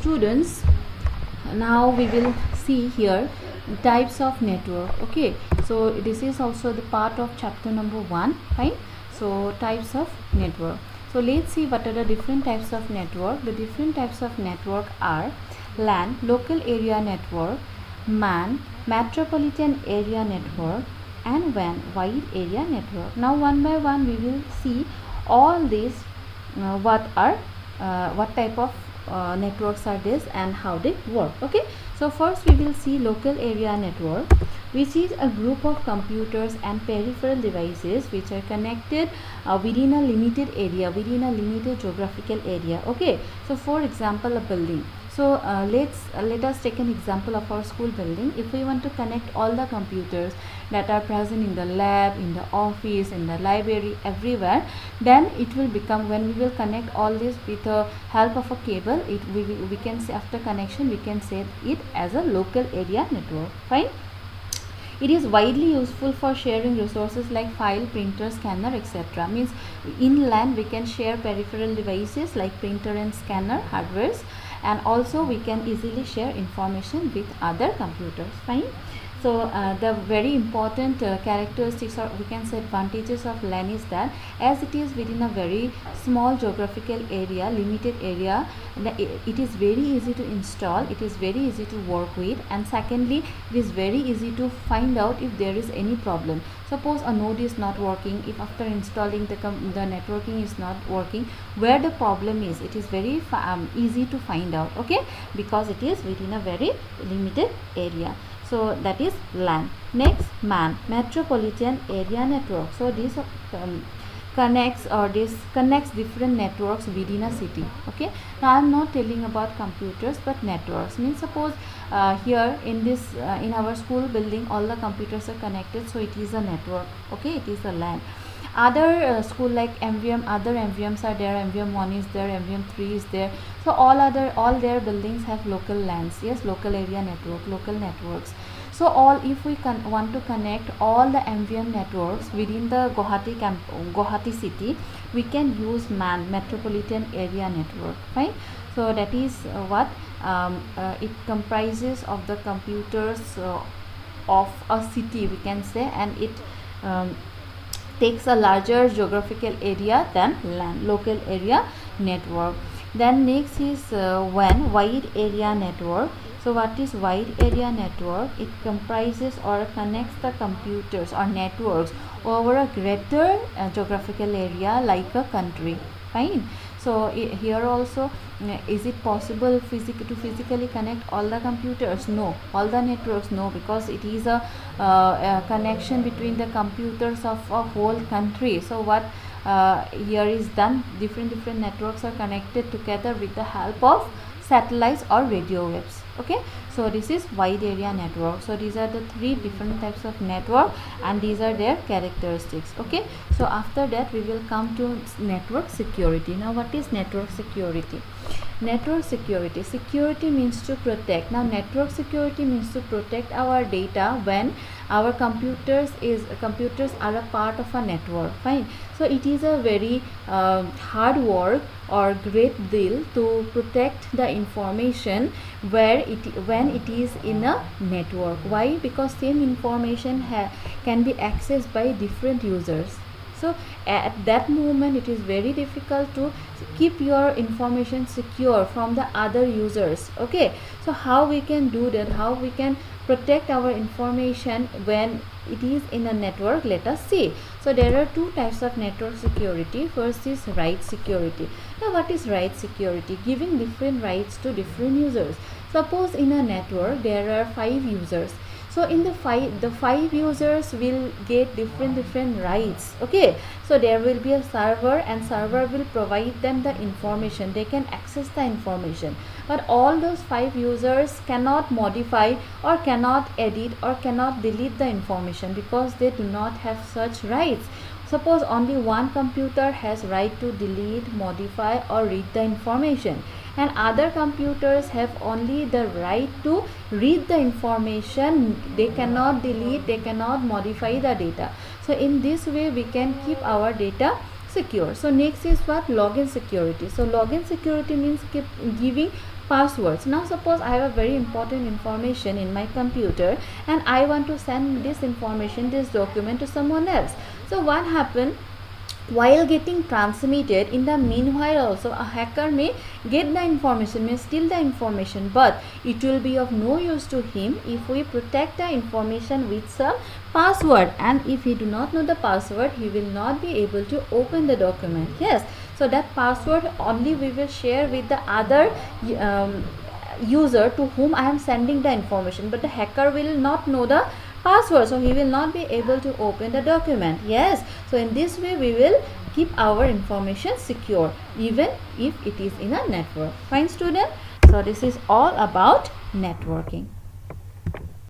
students, now we will see here types of network. Okay, so this is also the part of chapter number 1. Fine. So types of network. So let's see what are the different types of network. The different types of network are LAN, local area network, MAN, metropolitan area network, and WAN, wide area network. Now one by one we will see all these what type of networks are this and how they work. Okay, so first we will see local area network, which is a group of computers and peripheral devices which are connected within a limited area, within a limited geographical area. Okay, so for example, a building. So let us take an example of our school building. If we want to connect all the computers that are present in the lab, in the office, in the library, everywhere, then it will become, when we will connect all this with the help of a cable, we can say, after connection we can say it as a local area network. Fine. It is widely useful for sharing resources like file, printer, scanner, etc. Means in LAN we can share peripheral devices like printer and scanner hardwares, and also we can easily share information with other computers. Fine. So the very important characteristics, or we can say advantages of LAN, is that as it is within a very small geographical area, limited area, it is very easy to install, it is very easy to work with, and secondly it is very easy to find out if there is any problem. Suppose a node is not working, if after installing the networking is not working, where the problem is, it is very easy to find out. Okay, because it is within a very limited area. So that is LAN. Next, MAN, metropolitan area network. So this connects different networks within a city. Okay, now I am not telling about computers but networks. Means suppose here in this in our school building all the computers are connected, so it is a network. Okay, it is a LAN. Other school like MVM, other MVMs are there, MVM 1 is there, MVM 3 is there. So all their buildings have local LANs. Yes, local area network, local networks. So if we want to connect all the MVM networks within the Guwahati city, we can use MAN, metropolitan area network. Fine. So that is what it comprises of the computers of a city, we can say, and it takes a larger geographical area than LAN, local area network. Then next is WAN, wide area network. So what is wide area network? It comprises or connects the computers or networks over a greater geographical area like a country. Fine. So here also, is it possible to physically connect all the computers? No. All the networks? No, because it is a connection between the computers of a whole country. So what here is done, different networks are connected together with the help of satellites or radio waves. Okay, so this is wide area network. So these are the 3 different types of network and these are their characteristics. Okay, so after that we will come to network security. Now what is network security? Network security means to protect. Now network security means to protect our data when our computers are a part of a network. Fine. So it is a very hard work or great deal to protect the information when it is in a network. Why? Because same information can be accessed by different users. So at that moment it is very difficult to keep your information secure from the other users. Okay, so how we can do that, how we can protect our information when it is in a network? Let us see. So there are 2 types of network security. First is write security. Now what is write security? Giving different rights to different users. Suppose in a network there are 5 users. So in the five users will get different rights. Okay, so there will be a server and server will provide them the information, they can access the information, but all those 5 users cannot modify or cannot edit or cannot delete the information because they do not have such rights. Suppose only one computer has right to delete, modify or read the information, and other computers have only the right to read the information. They cannot delete, they cannot modify the data. So in this way we can keep our data secure. So next is what? Login security. So login security means giving passwords. Now suppose I have a very important information in my computer and I want to send this information, this document, to someone else. So what happened? While getting transmitted, in the meanwhile also a hacker may get the information, may steal the information, but it will be of no use to him if we protect the information with some password, and if he do not know the password, he will not be able to open the document. Yes, so that password only we will share with the other user to whom I am sending the information, but the hacker will not know the password, so he will not be able to open the document. Yes, so in this way we will keep our information secure even if it is in a network. Fine student, so this is all about networking.